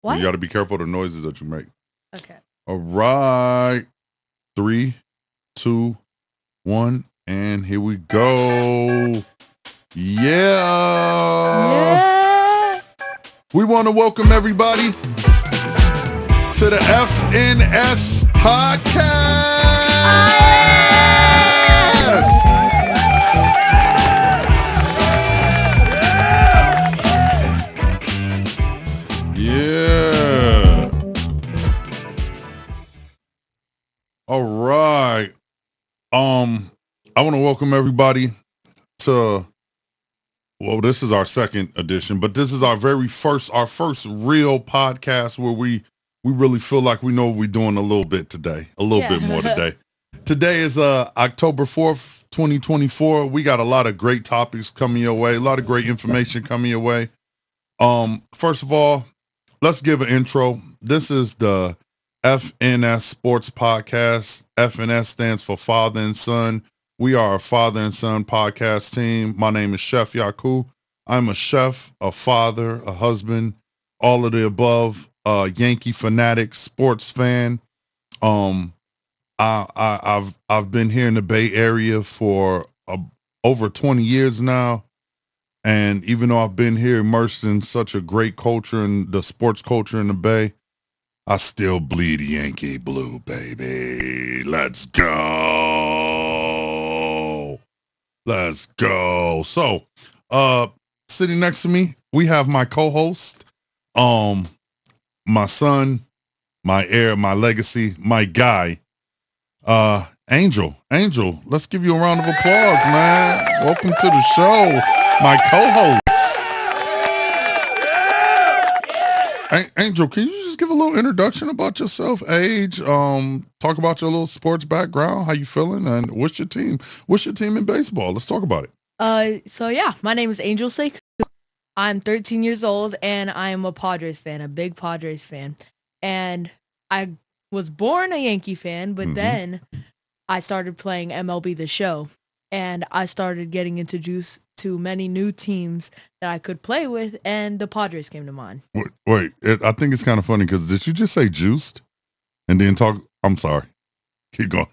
What? You got to be careful of the noises that you make. Okay. All right. 3, 2, 1, and here we go. Yeah. We want to welcome everybody to the FNS podcast. Yeah. All right. I want to welcome everybody to, well, this is our second edition, but this is our first real podcast where we really feel like we know what we're doing a little bit today, a little bit more today. Today is October 4th, 2024. We got a lot of great topics coming your way, a lot of great information coming your way. First of all, let's give an intro. This is the FNS Sports Podcast. FNS stands for Father and Son. We are a father and son podcast team. My name is Chef Yaku. I'm a chef, a father, a husband, all of the above. Yankee fanatic, sports fan. I've been here in the Bay Area for over 20 years now. And even though I've been here immersed in such a great culture and the sports culture in the Bay, I still bleed Yankee blue, baby. Let's go. Let's go. So, sitting next to me, we have my co-host, my son, my heir, my legacy, my guy, Angel. Angel, let's give you a round of applause, man. Welcome to the show, my co-host. Angel, can you just give a little introduction about yourself, age, talk about your little sports background, how you feeling, and what's your team? What's your team in baseball? Let's talk about it. So yeah, my name is Angel Sekou. I'm 13 years old, and I am a Padres fan, a big Padres fan. And I was born a Yankee fan, but then I started playing MLB The Show, and I started getting introduced to many new teams that I could play with, and the Padres came to mind. Wait, I think it's kind of funny because did you just say juiced and then talk? I'm sorry. Keep going.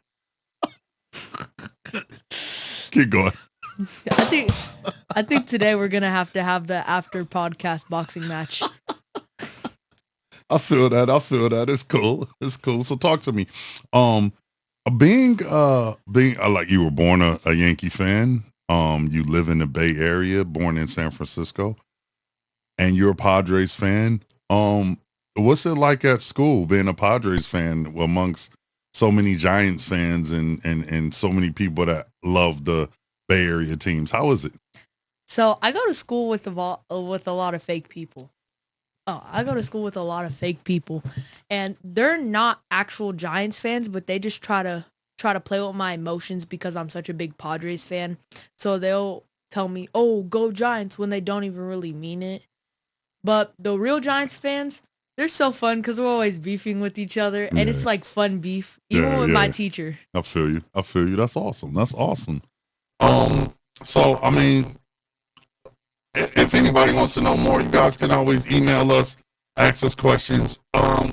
Keep going. I think today we're gonna have to have the after podcast boxing match. I feel that. It's cool. So talk to me. Being like you were born a Yankee fan. You live in the Bay Area, born in San Francisco, and you're a Padres fan. What's it like at school being a Padres fan amongst so many Giants fans and so many people that love the Bay Area teams? How is it? So I go to school with a lot of fake people. I go to school with a lot of fake people, and they're not actual Giants fans, but they just try to play with my emotions because I'm such a big Padres fan. So they'll tell me, "Oh, go Giants," when they don't even really mean it. But the real Giants fans, they're so fun because we're always beefing with each other, and it's like fun beef, even with my teacher. I feel you. That's awesome. So I mean, if anybody wants to know more, you guys can always email us, ask us questions.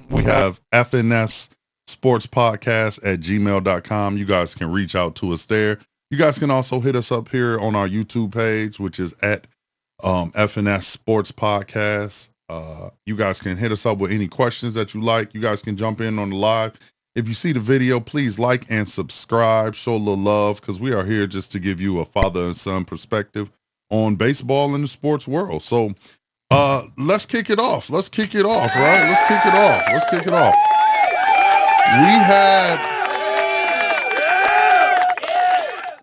We have fnssportspodcast@gmail.com. You guys can reach out to us there. You guys can also hit us up here on our YouTube page, which is at FNS Sports Podcast. You guys can hit us up with any questions that you like. You guys can jump in on the live. If you see the video, please like and subscribe. Show a little love because we are here just to give you a father and son perspective on baseball and the sports world. So let's kick it off. Right? Let's kick it off.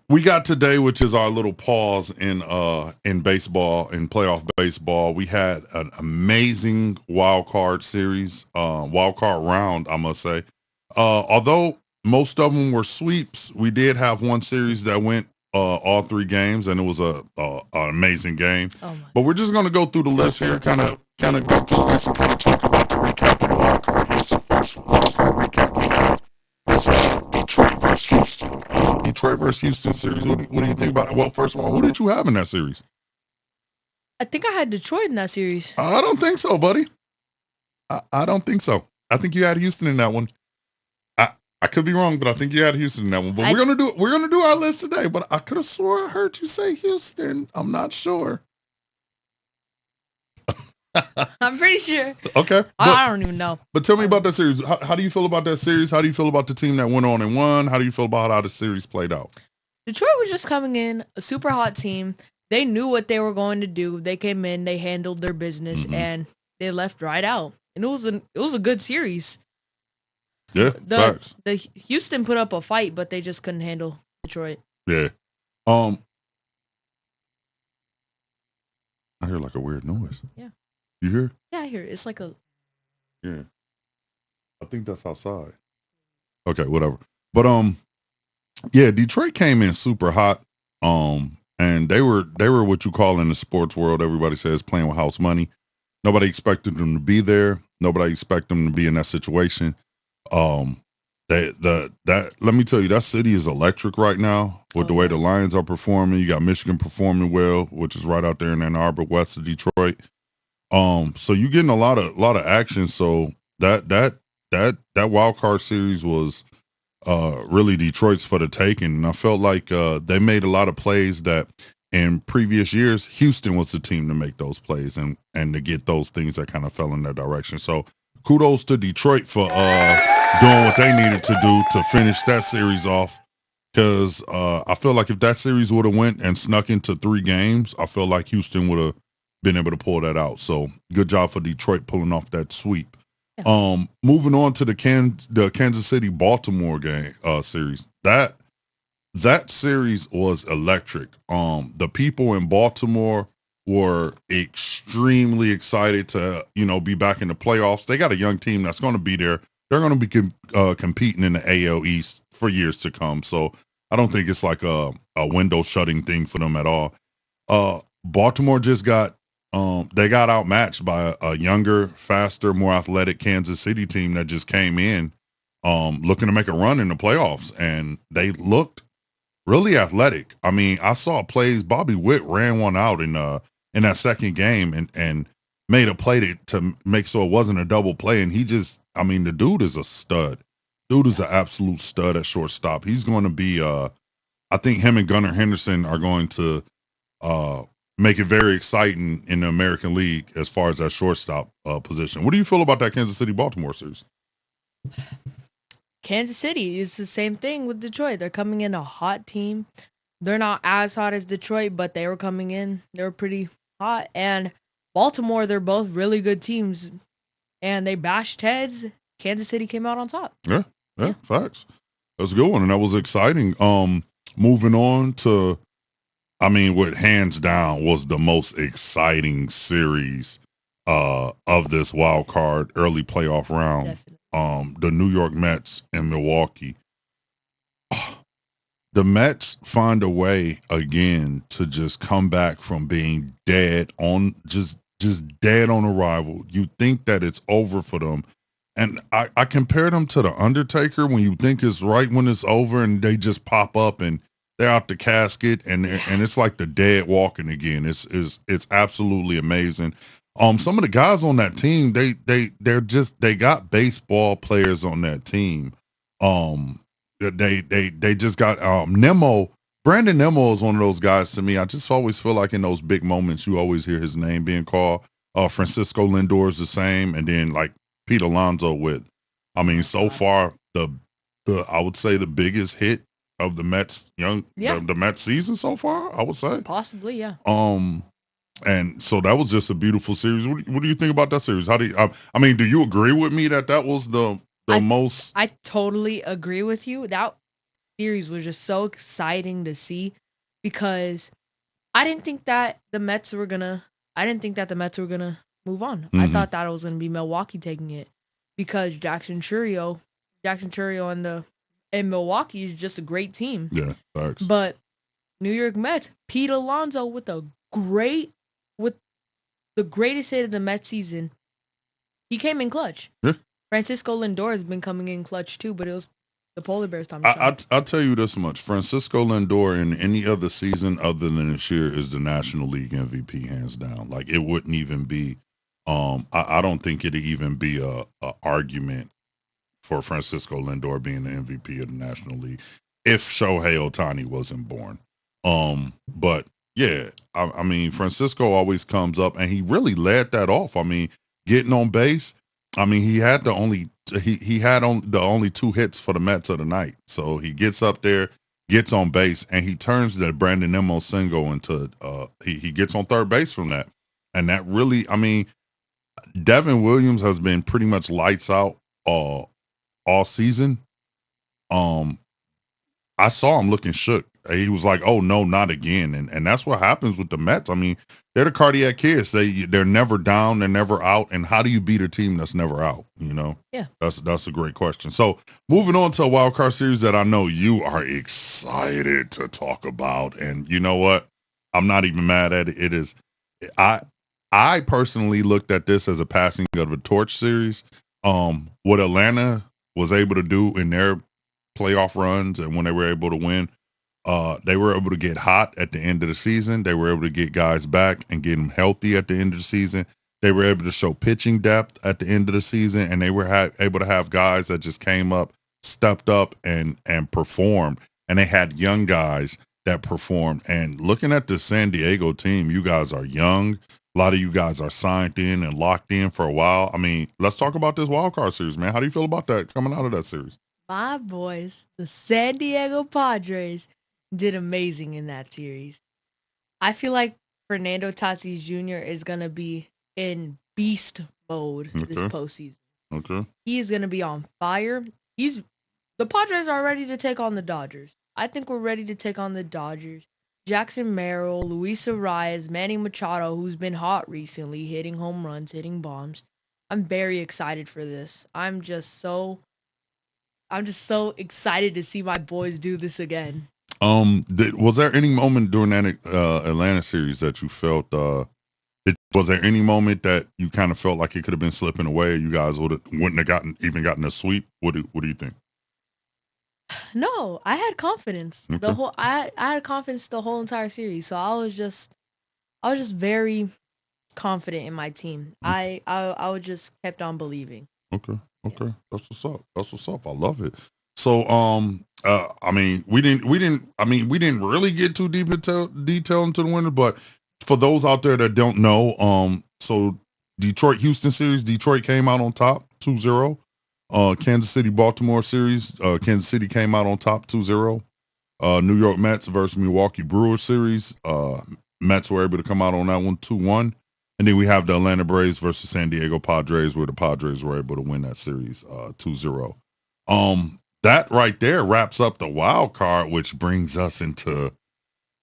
We got today, which is our little pause in baseball, in playoff baseball. We had an amazing wild card series, wild card round, I must say. Although most of them were sweeps, we did have one series that went all 3 games, and it was an amazing game. But we're just going to go through the list here, kind of go through the list and kind of talk about the recap of the wild card. Here's the first wild card recap we have. It's Detroit versus Houston. Detroit versus Houston series. What do you think about it? Well, first of all, who did you have in that series? I think I had Detroit in that series. I don't think so, buddy. I don't think so. I think you had Houston in that one. I could be wrong, but I think you had Houston in that one. But we're gonna do our list today. But I could have swore I heard you say Houston. I'm not sure. I'm pretty sure. Okay, I don't even know. But tell me about that series. How do you feel about that series? How do you feel about the team that went on and won? How do you feel about how the series played out? Detroit was just coming in, a super hot team. They knew what they were going to do. They came in, they handled their business, and they left right out. And it was a good series. Yeah, facts. The Houston put up a fight, but they just couldn't handle Detroit. Yeah. I hear like a weird noise. Yeah. You hear? Yeah, I hear it. It's like a. Yeah. I think that's outside. Okay, whatever. But yeah, Detroit came in super hot. And they were what you call in the sports world, everybody says playing with house money. Nobody expected them to be there. Nobody expected them to be in that situation. That let me tell you, that city is electric right now with the way the Lions are performing. You got Michigan performing well, which is right out there in Ann Arbor, west of Detroit. So you're getting a lot of action. So that wild card series was really Detroit's for the taking. And I felt like they made a lot of plays that in previous years, Houston was the team to make those plays and to get those things that kind of fell in their direction. So kudos to Detroit for doing what they needed to do to finish that series off. Because I feel like if that series would have went and snuck into 3 games, I feel like Houston would have been able to pull that out. So good job for Detroit pulling off that sweep. Yeah. Moving on to the Kansas City Baltimore game series. That series was electric. The people in Baltimore were extremely excited to be back in the playoffs. They got a young team that's going to be there. They're going to be competing in the AL East for years to come. So I don't think it's like a window shutting thing for them at all. Baltimore just got they got outmatched by a younger, faster, more athletic Kansas City team that just came in looking to make a run in the playoffs, and they looked really athletic. I mean, I saw plays. Bobby Witt ran one out in that second game and made a play to make so it wasn't a double play, and the dude is a stud. Dude is an absolute stud at shortstop. He's going to be I think him and Gunnar Henderson are going to make it very exciting in the American League as far as that shortstop position. What do you feel about that Kansas City-Baltimore series? Kansas City is the same thing with Detroit. They're coming in a hot team. They're not as hot as Detroit, but they were coming in. They were pretty hot. And Baltimore, they're both really good teams. And they bashed heads. Kansas City came out on top. Yeah, facts. That's a good one, and that was exciting. Moving on to, what hands down was the most exciting series of this wild card early playoff round. Definitely. The New York Mets and Milwaukee. The Mets find a way again to just come back from being dead on just dead on arrival. You think that it's over for them. And I compare them to The Undertaker when you think it's right when it's over and they just pop up and they're out the casket and it's like the dead walking again. It's absolutely amazing. Some of the guys on that team, they got baseball players on that team. They just got Nemo. Brandon Nemo is one of those guys to me. I just always feel like in those big moments, you always hear his name being called. Francisco Lindor is the same, and then like Pete Alonso with, so far the I would say the biggest hit of the Mets the Mets season so far. I would say possibly, yeah. And so that was just a beautiful series. What do you think about that series? How do you, do you agree with me that was the most? I totally agree with you. That series was just so exciting to see because I didn't think that the Mets were gonna move on. Mm-hmm. I thought that it was gonna be Milwaukee taking it because Jackson Chourio and Milwaukee is just a great team. Yeah, thanks. But New York Mets, Pete Alonso with the greatest hit of the Mets season. He came in clutch. Yeah. Francisco Lindor has been coming in clutch too, but it was the Polar Bears time. I'll tell you this much. Francisco Lindor in any other season other than this year is the National League MVP, hands down. Like, it wouldn't even be I don't think it'd even be a argument for Francisco Lindor being the MVP of the National League if Shohei Ohtani wasn't born. But yeah, I mean, Francisco always comes up, and he really led that off. I mean, getting on base. I mean, he had on the only two hits for the Mets of the night. So he gets up there, gets on base, and he turns the Brandon Nimmo single into he gets on third base from that, and that really, I mean, Devin Williams has been pretty much lights out all season. Um, I saw him looking shook. He was like, "Oh no, not again!" And that's what happens with the Mets. I mean, they're the cardiac kids. They're never down, they're never out. And how do you beat a team that's never out? You know, Yeah. That's a great question. So moving on to a wild card series that I know you are excited to talk about, and you know what? I'm not even mad at it. It is. I I personally looked at this as a passing of the torch series. What Atlanta was able to do in their playoff runs and when they were able to win, they were able to get hot at the end of the season. They were able to get guys back and get them healthy at the end of the season. They were able to show pitching depth at the end of the season, and they were able to have guys that just came up, stepped up, and performed. And they had young guys that performed. And looking at the San Diego team, you guys are young. A lot of you guys are signed in and locked in for a while. I mean, let's talk about this wild card series, man. How do you feel about that coming out of that series? My boys, the San Diego Padres, did amazing in that series. I feel like Fernando Tatis Jr. is gonna be in beast mode this Okay. postseason. Okay. He is gonna be on fire. He's The Padres are ready to take on the Dodgers. I think we're ready to take on the Dodgers. Jackson Merrill, Luis Arias, Manny Machado, who's been hot recently, hitting home runs, hitting bombs. I'm very excited for this. I'm just so excited to see my boys do this again. Was there any moment during that Atlanta series that you felt? Was there any moment that you kind of felt like it could have been slipping away? You guys wouldn't have gotten a sweep. What do you think? No, I had confidence. Okay. I had confidence the whole entire series. So I was just very confident in my team. I would just kept on believing. Okay. Yeah. Okay. That's what's up. That's what's up. I love it. So I mean we didn't really get too deep into detail into the winner, but for those out there that don't know, so Detroit Houston series, Detroit came out on top 2-0. Kansas City Baltimore series, Kansas City came out on top 2-0. New York Mets versus Milwaukee Brewers series, Mets were able to come out on that one 2-1. And then we have the Atlanta Braves versus San Diego Padres, where the Padres were able to win that series 2-0. That right there wraps up the wild card, which brings us into,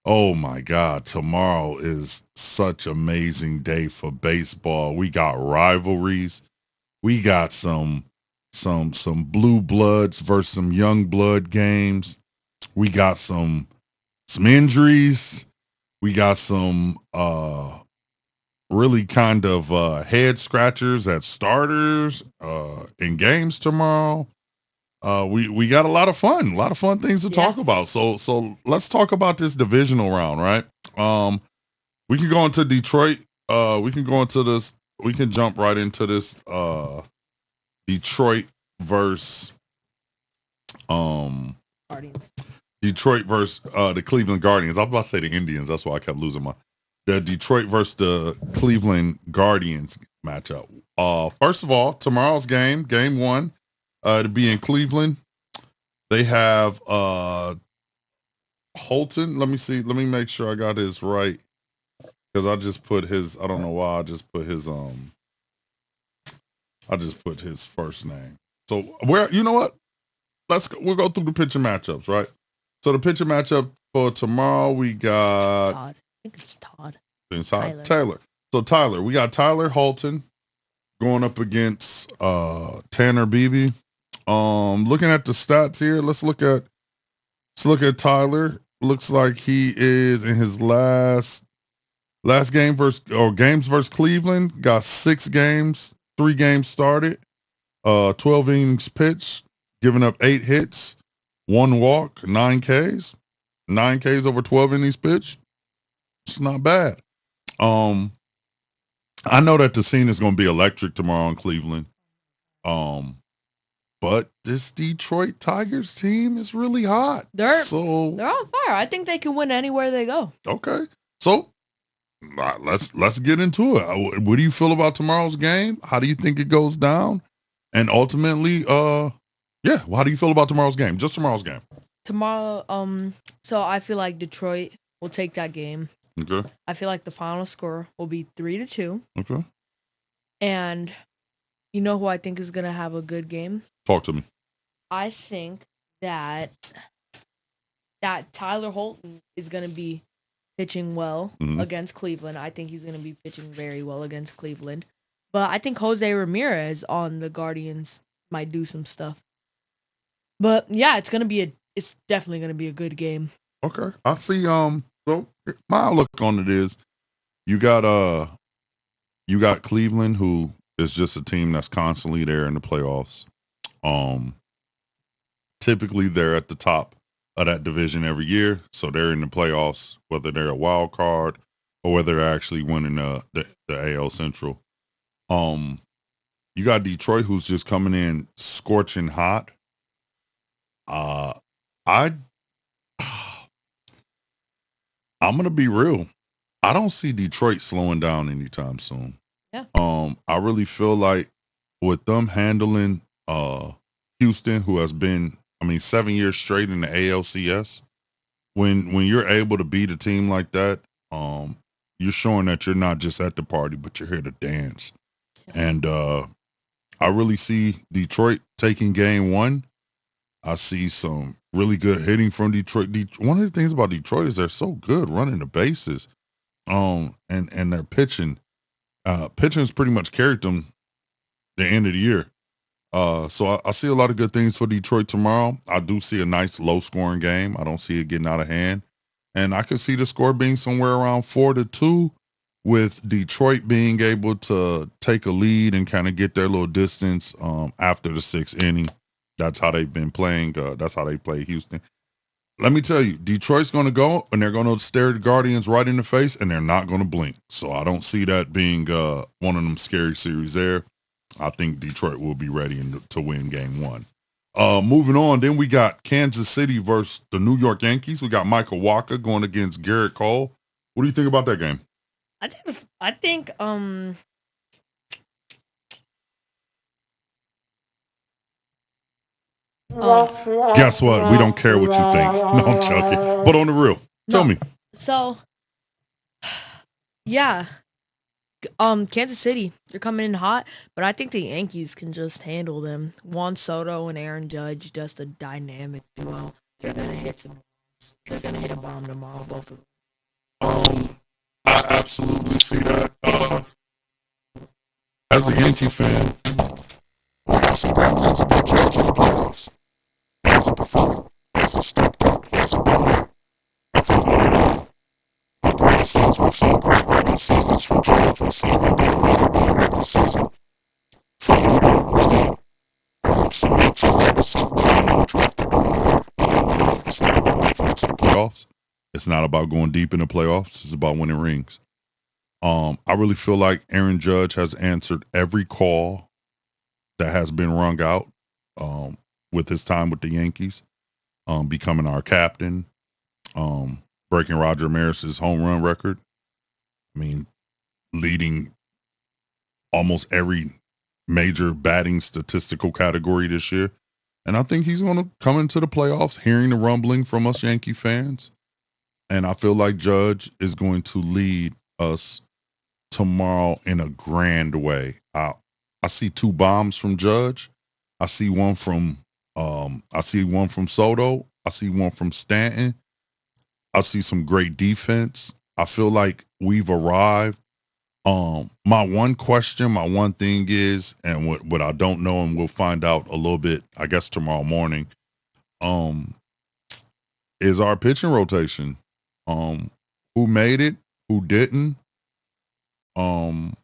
oh my God, tomorrow is such amazing day for baseball. We got rivalries. We got some blue bloods versus some young blood games. We got some injuries. We got some really kind of head scratchers at starters in games tomorrow. We got a lot of fun things to talk about. So let's talk about this divisional round, right? We can go into Detroit. We can go into this. We can jump right into this. Detroit versus um Guardians. Detroit versus the Cleveland Guardians. I was about to say the Indians. That's why I kept losing my. The Detroit versus the Cleveland Guardians matchup. First of all, tomorrow's game one, to be in Cleveland. They have Holton. Let me see. Let me make sure I got his right because I just put his. I don't know why I just put his. I just put his first name. So where you know what? We'll go through the pitcher matchups, right? So the pitcher matchup for tomorrow we got Todd. I think it's Todd. inside Taylor. So Tyler, we got Tyler Holton going up against Tanner Beebe. Looking at the stats here, let's look at Tyler. Looks like he is in his last games versus Cleveland. Got 6 games, 3 games started, 12 innings pitched, giving up 8 hits, 1 walk, 9 Ks. 9 Ks over 12 innings pitched. It's not bad. I know that the scene is going to be electric tomorrow in Cleveland. Um, but this Detroit Tigers team is really hot. They're So they're on fire. I think they can win anywhere they go. okay, so let's get into it. What do you feel about tomorrow's game? How do you think it goes down? And ultimately, yeah, how do you feel about tomorrow's game? Just tomorrow's game. Tomorrow, so I feel like Detroit will take that game. Okay. I feel like the final score will be 3-2. Okay. And you know who I think is gonna have a good game? Talk to me. I think that Tyler Holton is gonna be pitching well against Cleveland. I think he's gonna be pitching very well against Cleveland. But I think Jose Ramirez on the Guardians might do some stuff. But yeah, it's definitely gonna be a good game. Okay. I see so my outlook on it is you got Cleveland, who is just a team that's constantly there in the playoffs. Typically they're at the top of that division every year, so they're in the playoffs, whether they're a wild card or whether they're actually winning the AL Central. You got Detroit, who's just coming in scorching hot. I I'm gonna be real. I don't see Detroit slowing down anytime soon. Yeah. I really feel like with them handling Houston, who has been, 7 years straight in the ALCS, when you're able to beat a team like that, you're showing that you're not just at the party, but you're here to dance. And I really see Detroit taking game one. I see some really good hitting from Detroit. One of the things about Detroit is they're so good running the bases. And their pitching. Pitching's pretty much carried them the end of the year. So I see a lot of good things for Detroit tomorrow. I do see a nice low scoring game. I don't see it getting out of hand. And I could see the score being somewhere around 4-2, with Detroit being able to take a lead and kind of get their little distance after the sixth inning. That's how they've been playing. That's how they play Houston. Let me tell you, Detroit's going to go and they're going to stare the Guardians right in the face and they're not going to blink. So I don't see that being one of them scary series there. I think Detroit will be ready to win game one. Moving on, then we got Kansas City versus the New York Yankees. We got Michael Walker going against Garrett Cole. What do you think about that game? I think guess what? We don't care what you think. No, I'm joking. But on the real, tell me. So, yeah, Kansas City, they're coming in hot, but I think the Yankees can just handle them. Juan Soto and Aaron Judge, just a dynamic duo. They're gonna hit some bombs. They're gonna hit a bomb tomorrow, both of them. I absolutely see that. As a Yankee fan, we got some gremlins about Judge in the playoffs. He hasn't performed. He hasn't stepped up. He hasn't been there. I think later on, the great seasons, we've seen great regular seasons from Judge. We've seen him be a leader during regular season. For you to really cement your legacy, we all know what you have to do more. We know it's not about making it to the playoffs. It's not about going deep in the playoffs. It's about winning rings. I really feel like Aaron Judge has answered every call that has been rung out with his time with the Yankees, becoming our captain, breaking Roger Maris's home run record. I mean, leading almost every major batting statistical category this year. And I think he's going to come into the playoffs hearing the rumbling from us Yankee fans. And I feel like Judge is going to lead us tomorrow in a grand way. I see two bombs from Judge. I see one from Soto. I see one from Stanton. I see some great defense. I feel like we've arrived. My one question, my one thing is, and what I don't know, and we'll find out a little bit, I guess tomorrow morning, is our pitching rotation. Who made it? Who didn't? And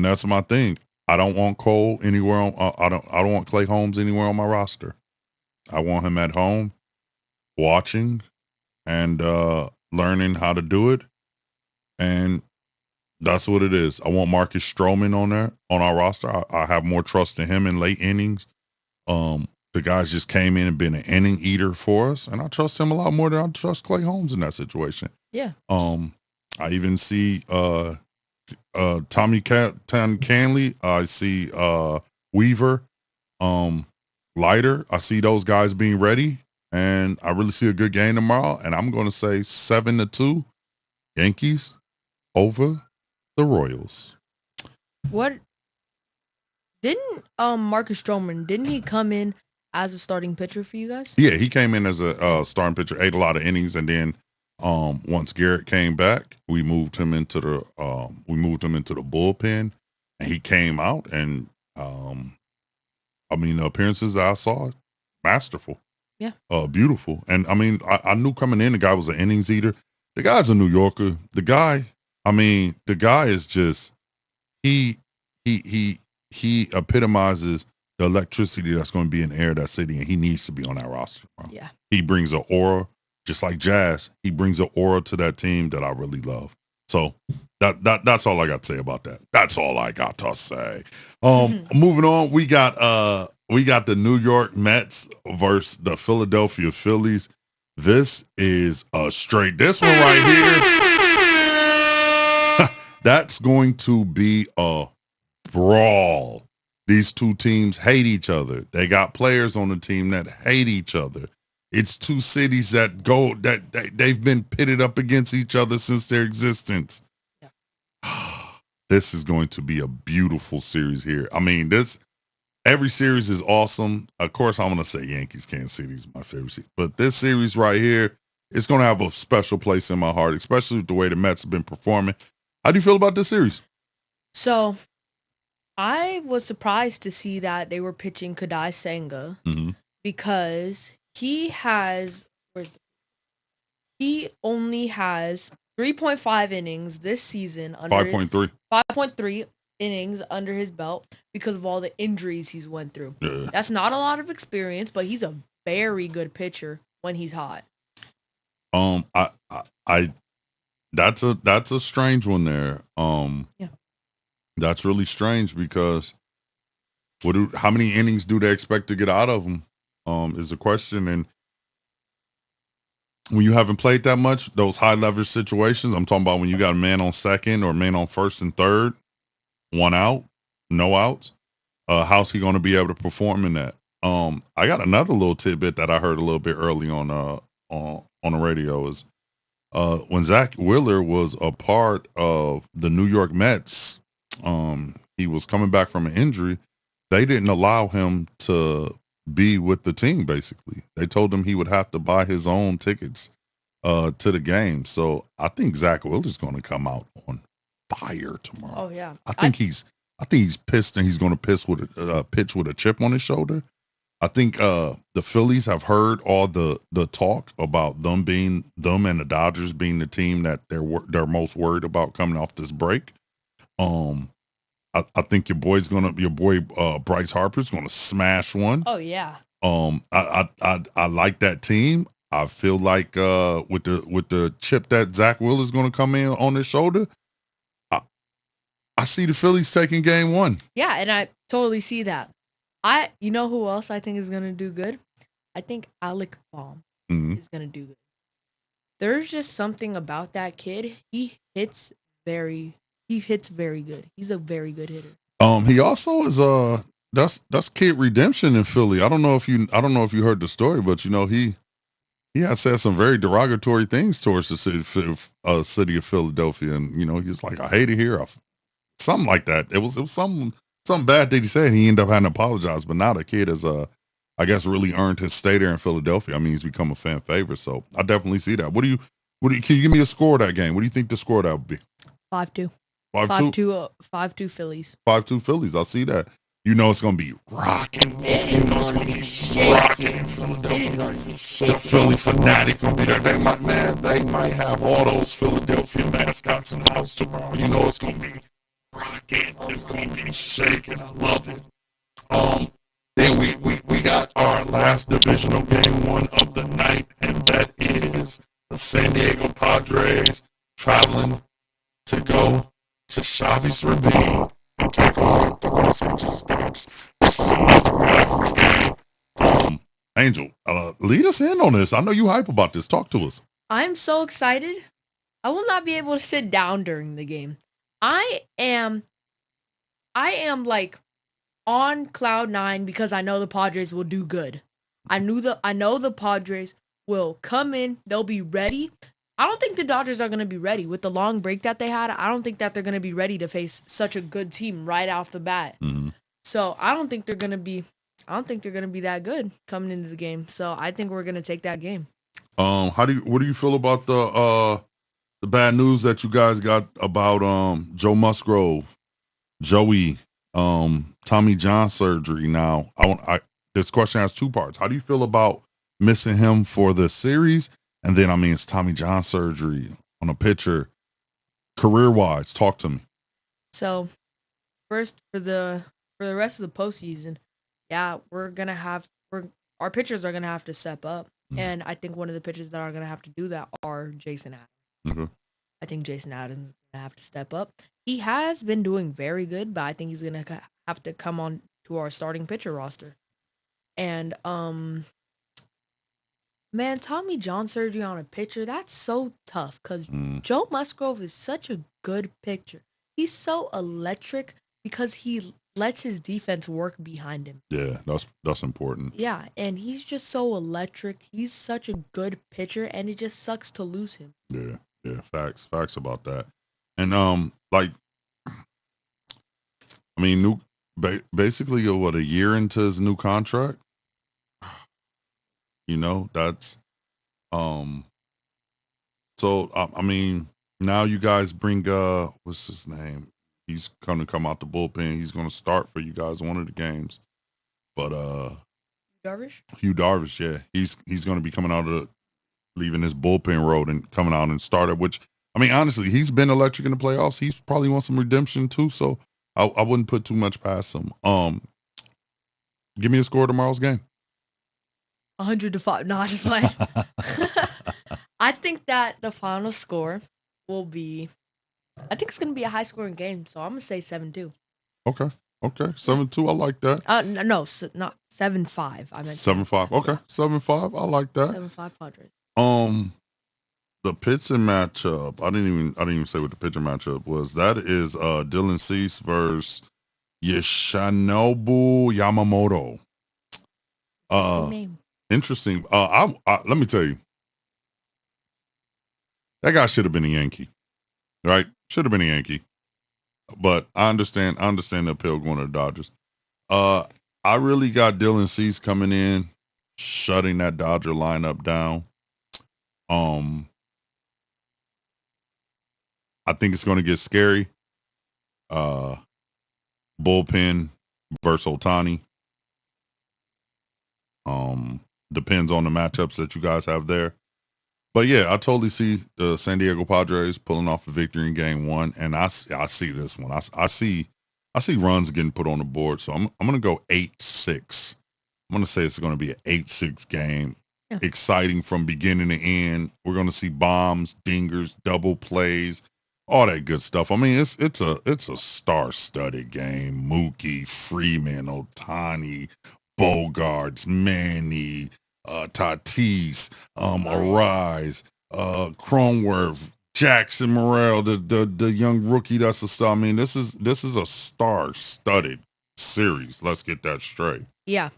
that's my thing. I don't want Cole anywhere on. I don't want Clay Holmes anywhere on my roster. I want him at home, watching, and learning how to do it. And That's what it is. I want Marcus Stroman on there on our roster. I have more trust in him in late innings. The guys just came in and been an inning eater for us, and I trust him a lot more than I trust Clay Holmes in that situation. Yeah. I even see Tommy Canley. I see Weaver, Leiter. I see those guys being ready, and I really see a good game tomorrow. And I'm going to say 7-2, Yankees over the Royals. What didn't Marcus Stroman, didn't he come in as a starting pitcher for you guys? Yeah, he came in as a starting pitcher, ate a lot of innings, and then once Garrett came back, we moved him into the bullpen, and he came out, and the appearances I saw, masterful, Yeah, beautiful, and I knew coming in the guy was an innings eater. The guy's a New Yorker. The guy is just he epitomizes the electricity that's going to be in the air of that city, and he needs to be on that roster. Yeah, he brings an aura, just like Jazz. He brings an aura to that team that I really love. So that's all I got to say about that. That's all I got to say. Moving on, we got the New York Mets versus the Philadelphia Phillies. This is this one right here. That's going to be a brawl. These two teams hate each other. They got players on the team that hate each other. It's two cities that they've been pitted up against each other since their existence. Yeah. This is going to be a beautiful series here. Every series is awesome. Of course, I'm going to say Yankees, Kansas City is my favorite series. But this series right here, it's going to have a special place in my heart, especially with the way the Mets have been performing. How do you feel about this series? So, I was surprised to see that they were pitching Kadai Senga because he only has 3.5 innings this season. 5.3 innings under his belt because of all the injuries he's went through. Yeah. That's not a lot of experience, but he's a very good pitcher when he's hot. That's a strange one there. Yeah. That's really strange because how many innings do they expect to get out of him? Is the question. And when you haven't played that much, those high leverage situations, I'm talking about when you got a man on second or a man on first and third, one out, no outs. How's he going to be able to perform in that? I got another little tidbit that I heard a little bit early on the radio is when Zach Wheeler was a part of the New York Mets. He was coming back from an injury. They didn't allow him to be with the team, basically. They told him he would have to buy his own tickets to the game. So I think Zach Wheeler's going to come out on fire tomorrow. Oh, yeah. I think he's pissed, and he's going to pitch with a chip on his shoulder. I think the Phillies have heard all the talk about them and the Dodgers being the team that they're most worried about coming off this break. I think your boy Bryce Harper's gonna smash one. Oh yeah. I like that team. I feel like with the chip that Zach Wheeler's gonna come in on his shoulder, I see the Phillies taking game one. Yeah, and I totally see that. You know who else I think is gonna do good? I think Alec Baum is gonna do good. There's just something about that kid. He hits very good. He's a very good hitter. He also is that's kid redemption in Philly. I don't know if you heard the story, but he has said some very derogatory things towards the city of Philadelphia, and he's like, I hate it here, something like that. It was something bad that he said. He ended up having to apologize, but now the kid has I guess really earned his stay there in Philadelphia. I mean, he's become a fan favorite, so I definitely see that. Can you give me a score of that game? What do you think the score of that would be? 5-2. 5-2? 5-2 Phillies. 5-2 Phillies. I see that. It's going to be rocking. It's going to be rocking in Philadelphia. The Philly fanatic going to be there. They might have all those Philadelphia mascots in the house tomorrow. It's going to be rocking. It's going to be shaking. I love it. Then we got our last divisional game one of the night, and that is the San Diego Padres traveling to go to Chavez Ravine and take on the Los Angeles Dodgers. This is another rivalry game. Angel, lead us in on this. I know you hype about this. Talk to us. I'm so excited. I will not be able to sit down during the game. I am like on cloud nine because I know the Padres will do good. I know the Padres will come in, they'll be ready. I don't think the Dodgers are going to be ready with the long break that they had. I don't think that they're going to be ready to face such a good team right off the bat. Mm-hmm. So, I don't think they're going to be that good coming into the game. So, I think we're going to take that game. What do you feel about the bad news that you guys got about Joe Musgrove, Joey, Tommy John surgery? Now, this question has two parts. How do you feel about missing him for the series? And then, it's Tommy John surgery on a pitcher, career-wise. Talk to me. So, first for the rest of the postseason, yeah, our pitchers are gonna have to step up, and I think one of the pitchers that are gonna have to do that are Jason Adams. Okay. I think Jason Adams is gonna have to step up. He has been doing very good, but I think he's gonna have to come on to our starting pitcher roster. And man, Tommy John surgery on a pitcher, that's so tough because Joe Musgrove is such a good pitcher. He's so electric because he lets his defense work behind him. Yeah, that's important. Yeah, and he's just so electric. He's such a good pitcher, and it just sucks to lose him. Yeah, facts about that. And basically, what, a year into his new contract? That's so now you guys bring what's his name? He's gonna come out the bullpen. He's gonna start for you guys one of the games. But Hugh Darvish, yeah. He's gonna be coming out of leaving his bullpen road and coming out and started, which honestly, he's been electric in the playoffs. He's probably wants some redemption too, so I wouldn't put too much past him. Give me a score of tomorrow's game. 100-5. Not playing. I think that the final score will be. I think it's gonna be a high scoring game, so I'm gonna say 7-2. Okay, 7-2. I like that. No, not 7-5. I meant 7-5. Okay, 7-5. I like that. 7-5 Padres. The pitching matchup. I didn't even say what the pitching matchup was. That is Dylan Cease versus Yoshinobu Yamamoto. Name. Interesting. Let me tell you, that guy should have been a Yankee, right? Should have been a Yankee. But I understand the appeal going to the Dodgers. I really got Dylan Cease coming in, shutting that Dodger lineup down. I think it's going to get scary. Bullpen versus Ohtani. Depends on the matchups that you guys have there. But yeah, I totally see the San Diego Padres pulling off a victory in Game 1, and I see this one. I see runs getting put on the board, so I'm going to go 8-6. I'm going to say it's going to be an 8-6 game. Yeah. Exciting from beginning to end. We're going to see bombs, dingers, double plays, all that good stuff. It's a star-studded game. Mookie, Freeman, Ohtani, Bogarts, Manny, Tatis, Arise, Cronenworth, Jackson Morrell, the young rookie that's a star. This is a star-studded series. Let's get that straight. Yeah,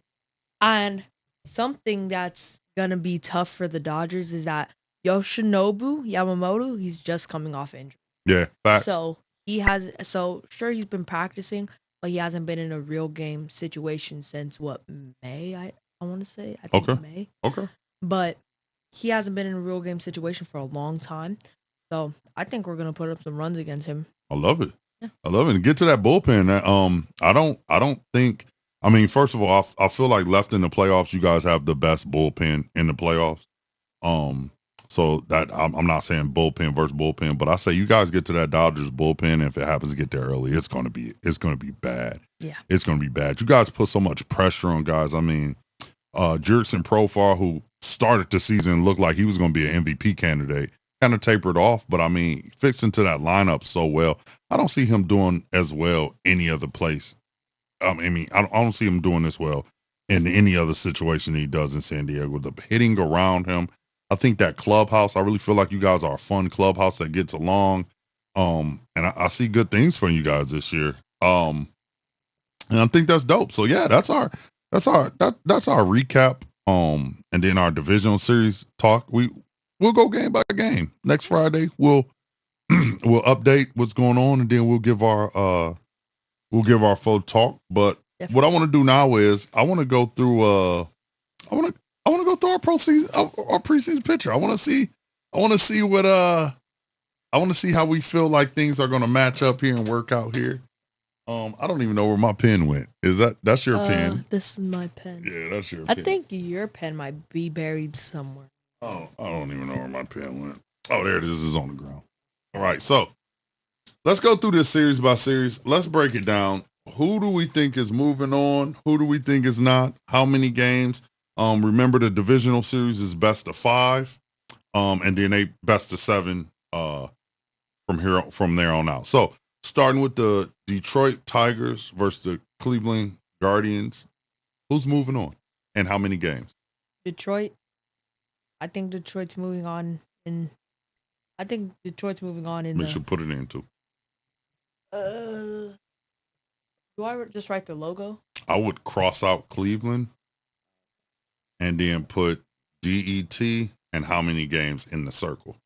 and something that's gonna be tough for the Dodgers is that Yoshinobu Yamamoto, he's just coming off injury. Yeah, facts. So sure he's been practicing, but he hasn't been in a real game situation since May? I want to say. I think May. Okay. But he hasn't been in a real game situation for a long time. So I think we're gonna put up some runs against him. I love it. Yeah. I love it. And get to that bullpen. I don't think. First of all, I feel like left in the playoffs, you guys have the best bullpen in the playoffs. So that I'm not saying bullpen versus bullpen, but I say you guys get to that Dodgers bullpen. And if it happens to get there early, it's gonna be bad. Yeah, it's gonna be bad. You guys put so much pressure on guys. Jurickson Profar, who started the season, looked like he was going to be an MVP candidate, kind of tapered off, but I mean, fits into that lineup so well. I don't see him doing as well any other place. I don't see him doing this well in any other situation he does in San Diego. The hitting around him, I think that clubhouse. I really feel like you guys are a fun clubhouse that gets along. And I see good things from you guys this year. And I think that's dope. So yeah, that's our recap. And then our divisional series talk. We'll go game by game. Next Friday, we'll we'll update what's going on, and then we'll give our full talk. But what I want to do now is I want to go through I want to go through our preseason picture. I want to see what I want to see how we feel like things are going to match up here and work out here. I don't even know where my pen went. That's your pen? This is my pen. Yeah, that's your I pen. think your pen might be buried somewhere. Oh, I don't even know where my pen went. Oh, there it is. It's on the ground. All right, so let's go through this series by series. Let's break it down. Who do we think is moving on? Who do we think is not? How many games? Remember the divisional series is best of 5, and then a best of 7 from there on out. So starting with the Detroit Tigers versus the Cleveland Guardians, who's moving on, and how many games? Detroit. I think Detroit's moving on in. We should put it into. Do I just write the logo? I would cross out Cleveland and then put DET and how many games in the circle.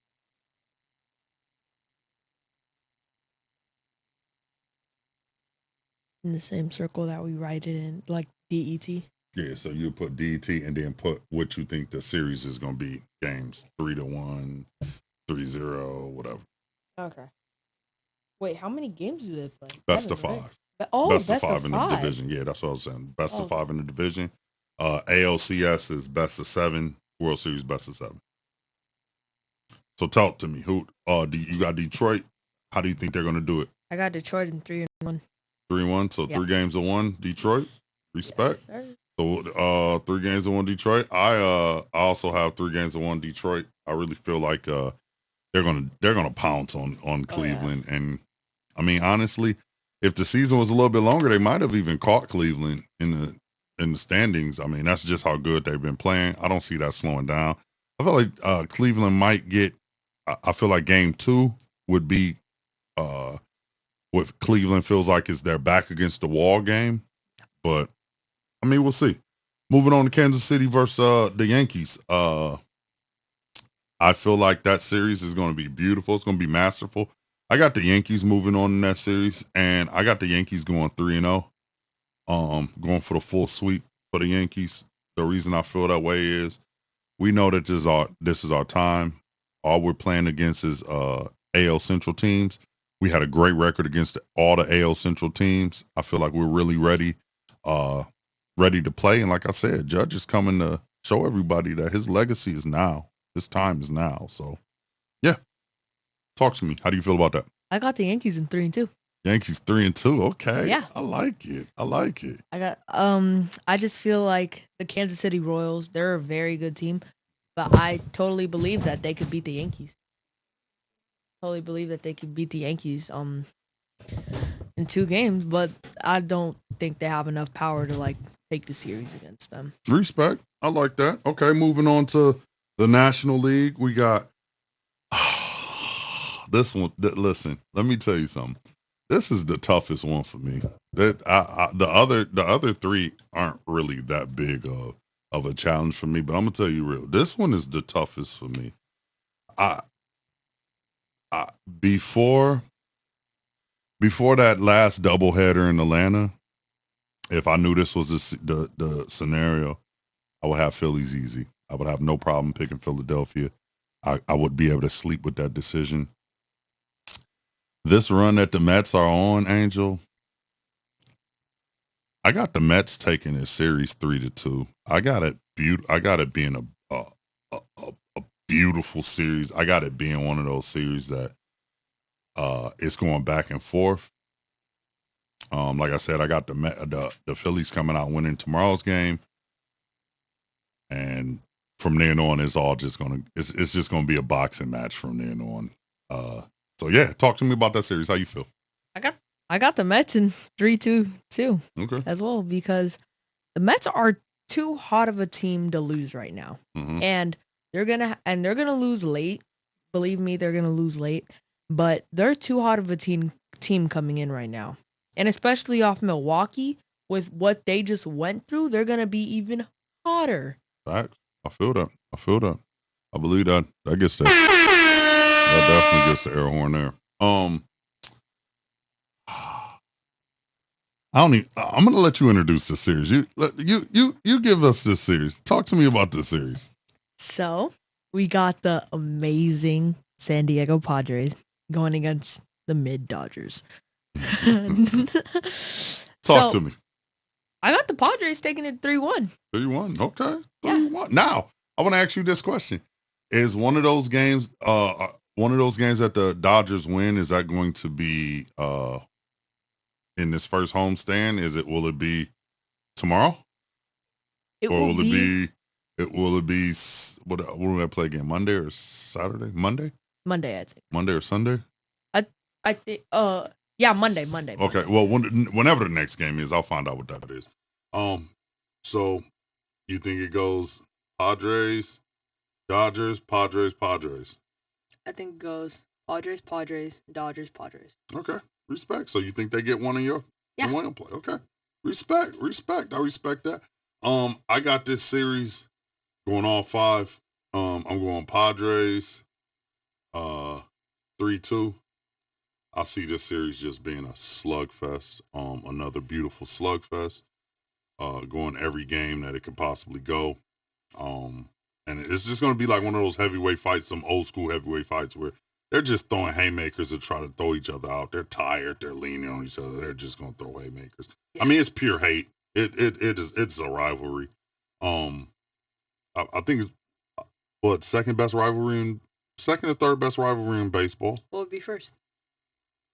In the same circle that we write it in, like DET. Yeah, so you put DET and then put what you think the series is going to be. Games 3-1, 3-0, whatever. Okay. Wait, how many games do they play? Best of 5. Right? Best of 5 in the division. Yeah, that's what I was saying. Best of 5 in the division. ALCS is best of 7. World Series best of 7. So talk to me. Who? You got Detroit. How do you think they're going to do it? I got Detroit in 3-1. 3-1. So 3 games of 1 Detroit. Respect. Yes, so 3 games of 1 Detroit. I also have 3 games of 1 Detroit. I really feel like they're gonna pounce on Cleveland. And I mean, honestly, if the season was a little bit longer, they might have even caught Cleveland in the standings. I mean, that's just how good they've been playing. I don't see that slowing down. I feel like Cleveland might get. I feel like game 2 would be what Cleveland feels like is their back against the wall game. But I mean, we'll see. Moving on to Kansas City versus the Yankees. I feel like that series is going to be beautiful. It's going to be masterful. I got the Yankees moving on in that series, and I got the Yankees going 3-0. Going for the full sweep for the Yankees. The reason I feel that way is we know that this is our time. All we're playing against is AL Central teams. We had a great record against all the AL Central teams. I feel like we're really ready to play. And like I said, Judge is coming to show everybody that his legacy is now. His time is now. So, yeah. Talk to me. How do you feel about that? I got the Yankees in 3-2. Yankees 3-2. Okay. Yeah. I like it. I got I just feel like the Kansas City Royals, they're a very good team, but I totally believe that they could beat the Yankees. Totally believe that they could beat the Yankees in 2 games, but I don't think they have enough power to like take the series against them. Respect. I like that. Okay, moving on to the National League. We got this one. Listen, let me tell you something. This is the toughest one for me. That the other 3 aren't really that big of a challenge for me, but I'm gonna tell you real. This one is the toughest for me. Before that last doubleheader in Atlanta, if I knew this was the scenario, I would have Phillies easy. I would have no problem picking Philadelphia. I would be able to sleep with that decision. This run that the Mets are on, Angel, I got the Mets taking this series 3-2. I got it being a beautiful series. I got it being one of those series that it's going back and forth. Like I said, I got the Phillies coming out winning tomorrow's game, and from then on, it's all just gonna it's just gonna be a boxing match from then on. So yeah, talk to me about that series. How you feel? I got the Mets in 3-2 too, Okay. as well, because the Mets are too hot of a team to lose right now, Mm-hmm. and they're gonna lose late. Believe me, they're gonna lose late, but they're too hot of a team coming in right now, and especially off Milwaukee with what they just went through, they're gonna be even hotter. Facts. I feel that. I feel that. I believe that. That definitely gets the air horn there. I don't even, I'm gonna let you introduce the series. You give us this series. Talk to me about this series. So we got the amazing San Diego Padres going against the mid Dodgers. Talk So to me. I got the Padres taking it 3-1. 3-1. Okay. Yeah. 3-1. Now, I want to ask you this question. Is one of those games that the Dodgers win, is that going to be in this first homestand? Will it be tomorrow? It Or will be will it be what will I play again? Monday or Saturday? Monday? Monday, I think. Monday or Sunday? I think yeah, Monday. Okay. Well, whenever the next game is, I'll find out what that is. So you think it goes Padres, Dodgers, Padres? I think it goes Padres, Dodgers. Okay. Respect. So you think they get one in your Yeah. one play? Okay. Respect. I respect that. I got this series going all 5. I'm going Padres, 3-2. I see this series just being a slugfest. Another beautiful slugfest. Going every game that it could possibly go. And it's just going to be like one of those heavyweight fights, some old school heavyweight fights where they're just throwing haymakers to try to throw each other out. They're tired. They're leaning on each other. They're just going to throw haymakers. Yeah. I mean, it's pure hate. It's a rivalry. I think it's second or third best rivalry in baseball. What would be first?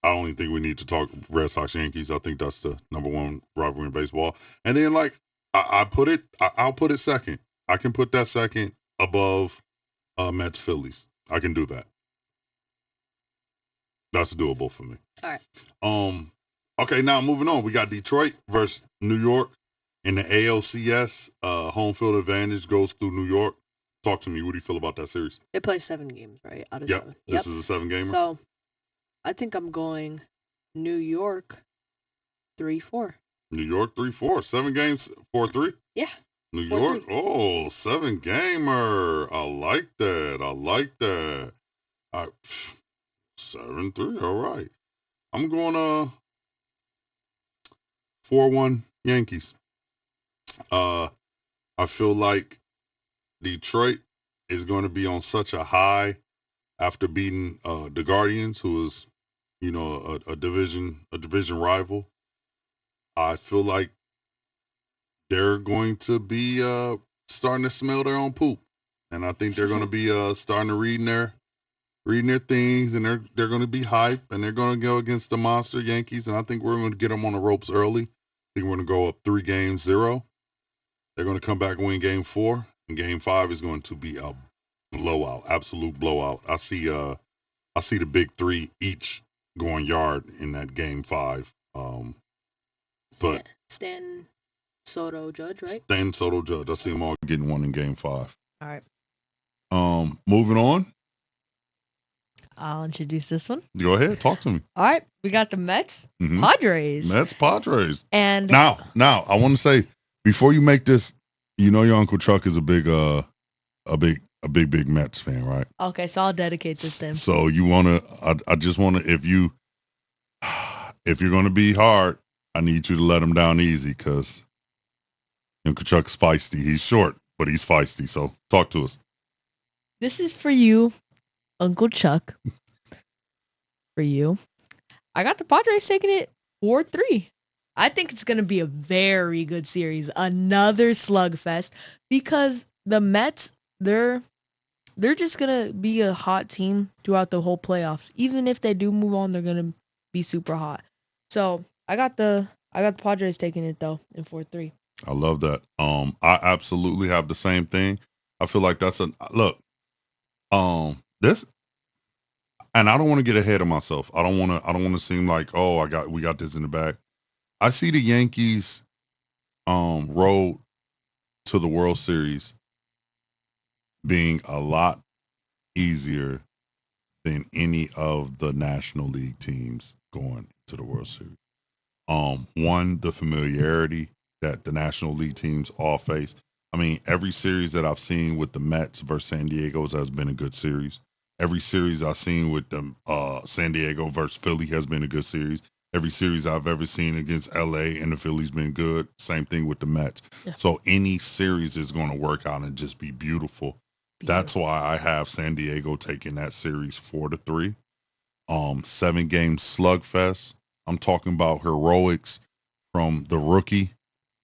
I don't even think we need to talk Red Sox Yankees. I think that's the number one rivalry in baseball. And then I'll put it second. I can put that second above Mets Phillies. I can do that. That's doable for me. All right. Okay, now moving on. We got Detroit versus New York in the ALCS. Home field advantage goes through New York. Talk to me. What do you feel about that series? They play 7 games, right? Out of 7. This is a 7-gamer. So I think I'm going New York 3-4. New York 3-4. 7 games, 4-3? Yeah. New York? 4-3. Oh, 7-gamer. I like that. All right. 7-3. All right. I'm going 4-1 Yankees. I feel like Detroit is going to be on such a high after beating the Guardians, who is, a division rival. I feel like they're going to be starting to smell their own poop, and I think they're going to be starting to reading their things, and they're going to be hype, and they're going to go against the monster Yankees, and I think we're going to get them on the ropes early. I think we're going to go up 3-0. They're going to come back and win Game 4, and Game 5 is going to be a blowout, absolute blowout. I see the big 3 each going yard in that Game 5. But Stan, Soto, Judge, right? Stan, Soto, Judge. I see them all getting one in Game 5. All right. Moving on. I'll introduce this one. Go ahead, talk to me. All right, we got the Mets, Padres. Mets, Padres. And now, I want to say, before you make this, your Uncle Chuck is a big Mets fan, right? Okay, so I'll dedicate this to him. So you want to? I just want to. If you're going to be hard, I need you to let him down easy, because Uncle Chuck's feisty. He's short, but he's feisty. So talk to us. This is for you, Uncle Chuck. For you. I got the Padres taking it 4-3. I think it's going to be a very good series. Another slugfest, because the Mets, they're just going to be a hot team throughout the whole playoffs. Even if they do move on, they're going to be super hot. So, I got the Padres taking it though in 4-3. I love that. I absolutely have the same thing. I feel like that's a look. This, and I don't want to get ahead of myself. I don't want to. I don't want to seem like, oh, we got this in the bag. I see the Yankees road to the World Series being a lot easier than any of the National League teams going to the World Series. One, the familiarity that the National League teams all face. I mean, every series that I've seen with the Mets versus San Diego's has been a good series. Every series I've seen with the San Diego versus Philly has been a good series. Every series I've ever seen against LA and the Phillies been good. Same thing with the Mets. Yeah. So any series is going to work out and just be beautiful. That's why I have San Diego taking that series 4-3. 7-game slugfest. I'm talking about heroics from the rookie.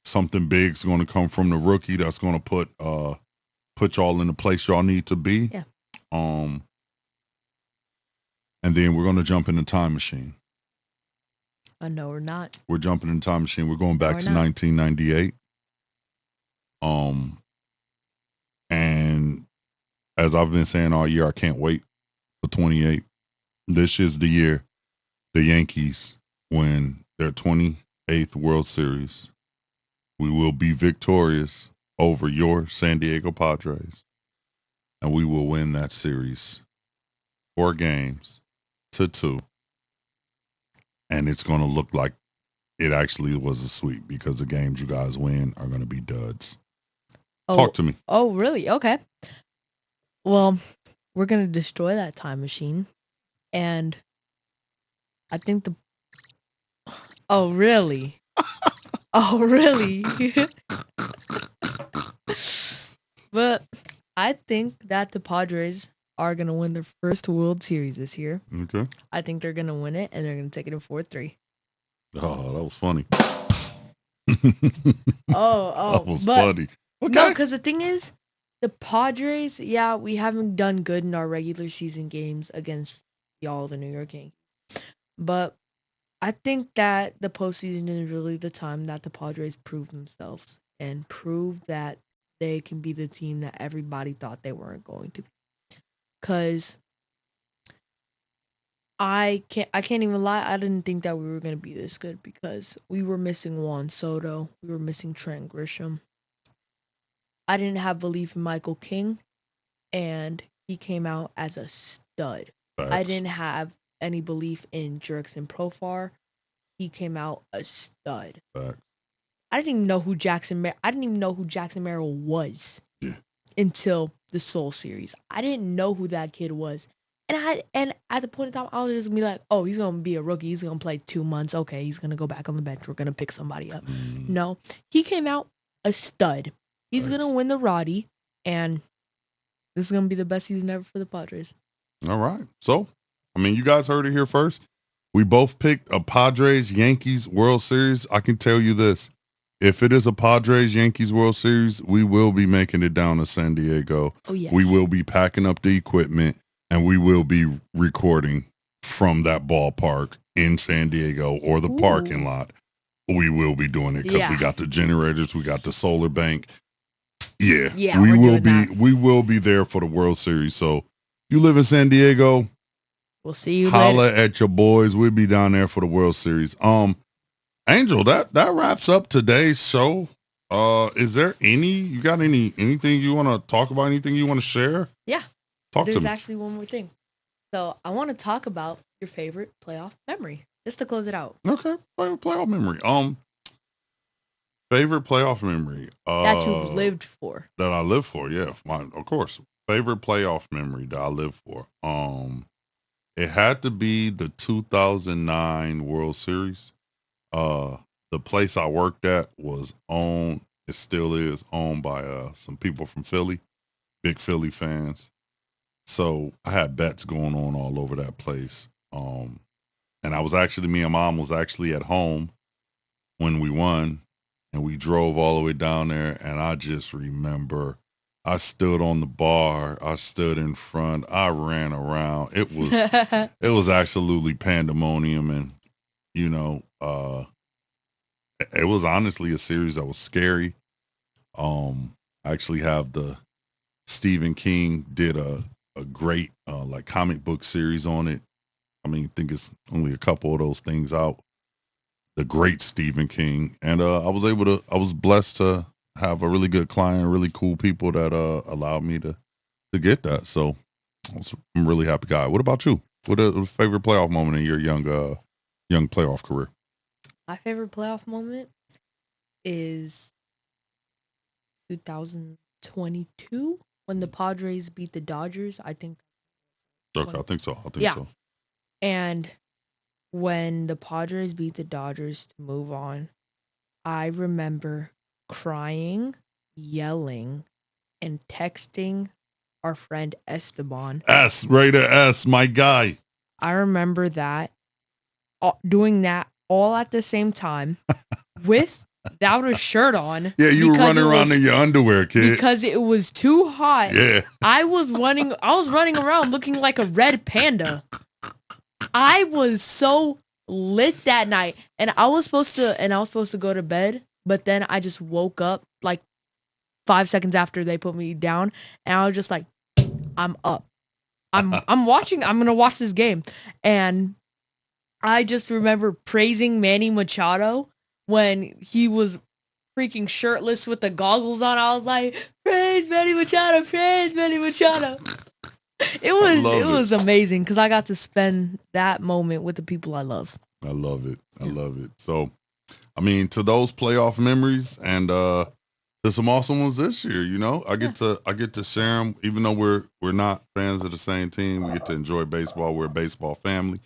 Something big's going to come from the rookie that's going to put y'all in the place y'all need to be. Yeah. And then we're going to jump in the time machine. No, we're not. We're jumping in the time machine. We're going back to 1998. And as I've been saying all year, I can't wait for 28. This is the year the Yankees win their 28th World Series. We will be victorious over your San Diego Padres, and we will win that series 4-2. And it's going to look like it actually was a sweep because the games you guys win are going to be duds. Talk to me. Oh, really? Okay. Well, we're going to destroy that time machine. And I think Oh, really? Oh, really? But I think that the Padres are going to win their first World Series this year. Okay. I think they're going to win it, and they're going to take it in 4-3. Oh, that was funny. That was funny. Okay. No, because the thing is, the Padres, yeah, we haven't done good in our regular season games against y'all, the New York Yankees. But I think that the postseason is really the time that the Padres prove themselves and prove that they can be the team that everybody thought they weren't going to be. Because I can't even lie, I didn't think that we were going to be this good because we were missing Juan Soto, we were missing Trent Grisham. I didn't have belief in Michael King, and he came out as a stud. Facts. I didn't have any belief in Jurickson Profar. He came out a stud. Facts. I didn't even know who Jackson Merrill was until the Soul Series. I didn't know who that kid was. And at the point in time, I was just gonna be like, oh, he's gonna be a rookie. He's gonna play 2 months. Okay, he's gonna go back on the bench. We're gonna pick somebody up. No, he came out a stud. He's gonna win the Roddy, and this is gonna be the best season ever for the Padres. All right. So, I mean, you guys heard it here first. We both picked a Padres Yankees World Series. I can tell you this. If it is a Padres Yankees World Series, we will be making it down to San Diego. Oh, yes. We will be packing up the equipment, and we will be recording from that ballpark in San Diego or the parking lot. We will be doing it because we got the generators, we got the solar bank. Yeah, we will be there for the World Series. So you live in San Diego, we'll see you holla later. at your boys. We'll be down there for the World Series. Angel, that wraps up today's show. Is there anything you want to talk about? Anything you want to share? Yeah. Talk to me. There's actually one more thing. So I want to talk about your favorite playoff memory, just to close it out. Okay, favorite playoff memory. Favorite playoff memory that you've lived for. That I live for, yeah, mine, of course. Favorite playoff memory that I live for. It had to be the 2009 World Series. The place I worked at was owned. It still is owned by some people from Philly, big Philly fans. So I had bets going on all over that place. And me and Mom was actually at home when we won, and we drove all the way down there. And I just remember I stood on the bar, I stood in front, I ran around. It was absolutely pandemonium, and it was honestly a series that was scary. I actually have the Stephen King did a great like comic book series on it. I mean, I think it's only a couple of those things out. The great Stephen King, and I was blessed to have a really good client, really cool people that allowed me to get that. So I'm a really happy guy. What about you? What a favorite playoff moment in your young playoff career? My favorite playoff moment is 2022 when the Padres beat the Dodgers. I think. Okay, I think so. I think Yeah. so. And when the Padres beat the Dodgers to move on, I remember crying, yelling, and texting our friend Esteban. S, Raider S, my guy. I remember that doing that all at the same time without a shirt on. Yeah, you were running around in your underwear, kid. Because it was too hot. Yeah. I was running around looking like a red panda. I was so lit that night, and I was supposed to go to bed, but then I just woke up like 5 seconds after they put me down, and I was just like, I'm up. I'm gonna watch this game. And I just remember praising Manny Machado when he was freaking shirtless with the goggles on. I was like, praise Manny Machado, praise Manny Machado. It was amazing because I got to spend that moment with the people I love. I love it. I love it. So, I mean, to those playoff memories, and there's some awesome ones this year. You know, I get to share them, even though we're not fans of the same team. We get to enjoy baseball. We're a baseball family.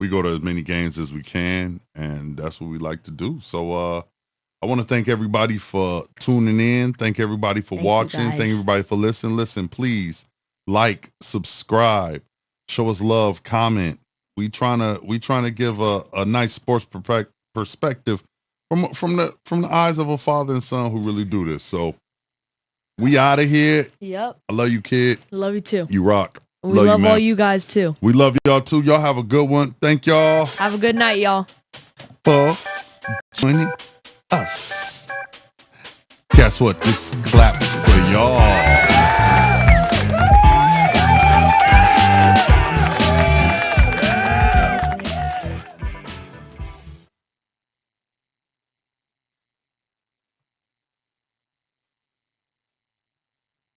We go to as many games as we can, and that's what we like to do. So, I want to thank everybody for tuning in. Thank everybody for watching. Thank everybody for listening. Listen, please like, subscribe, show us love, comment. We trying to give a nice sports perspective from the eyes of a father and son who really do this. So we out of here. Yep. I love you, kid. Love you too. You rock. We love all you guys too. We love y'all too. Y'all have a good one. Thank y'all. Have a good night, y'all. For joining us. Guess what? This claps for y'all.